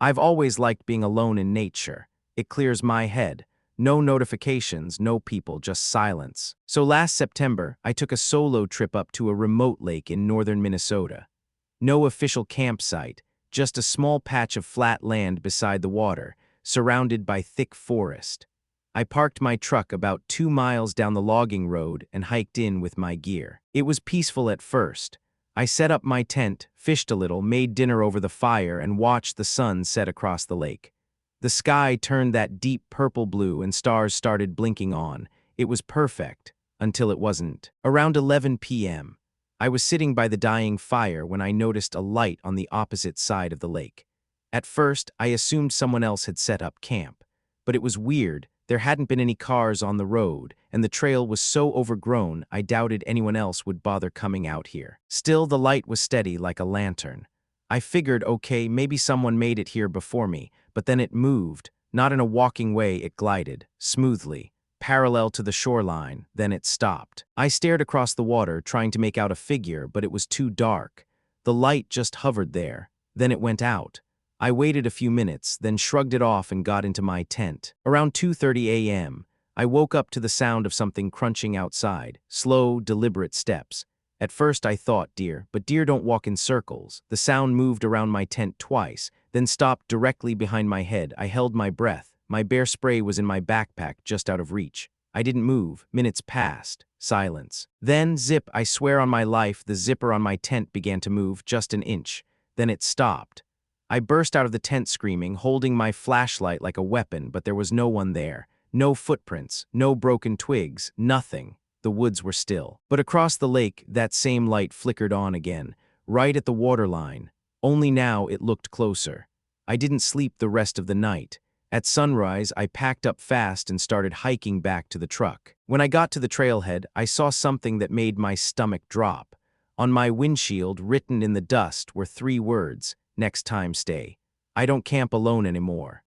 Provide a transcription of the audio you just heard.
I've always liked being alone in nature. It clears my head. No notifications, no people, just silence. So last September, I took a solo trip up to a remote lake in northern Minnesota. No official campsite, just a small patch of flat land beside the water, surrounded by thick forest. I parked my truck about 2 miles down the logging road and hiked in with my gear. It was peaceful at first. I set up my tent, fished a little, made dinner over the fire, and watched the sun set across the lake. The sky turned that deep purple blue and stars started blinking on. It was perfect, until it wasn't. Around 11 p.m., I was sitting by the dying fire when I noticed a light on the opposite side of the lake. At first, I assumed someone else had set up camp. But it was weird. There hadn't been any cars on the road, and the trail was so overgrown I doubted anyone else would bother coming out here. Still, the light was steady like a lantern. I figured, okay, maybe someone made it here before me, but then it moved. Not in a walking way, it glided, smoothly, parallel to the shoreline, then it stopped. I stared across the water, trying to make out a figure, but it was too dark. The light just hovered there, then it went out. I waited a few minutes, then shrugged it off and got into my tent. Around 2:30 a.m., I woke up to the sound of something crunching outside, slow, deliberate steps. At first I thought deer, but deer don't walk in circles. The sound moved around my tent twice, then stopped directly behind my head. I held my breath. My bear spray was in my backpack, just out of reach. I didn't move. Minutes passed. Silence. Then, zip, I swear on my life, the zipper on my tent began to move just an inch. Then it stopped. I burst out of the tent screaming, holding my flashlight like a weapon, but there was no one there. No footprints, no broken twigs, nothing. The woods were still. But across the lake, that same light flickered on again, right at the waterline. Only now it looked closer. I didn't sleep the rest of the night. At sunrise, I packed up fast and started hiking back to the truck. When I got to the trailhead, I saw something that made my stomach drop. On my windshield, written in the dust, were 3 words: "Next time stay. I don't camp alone anymore."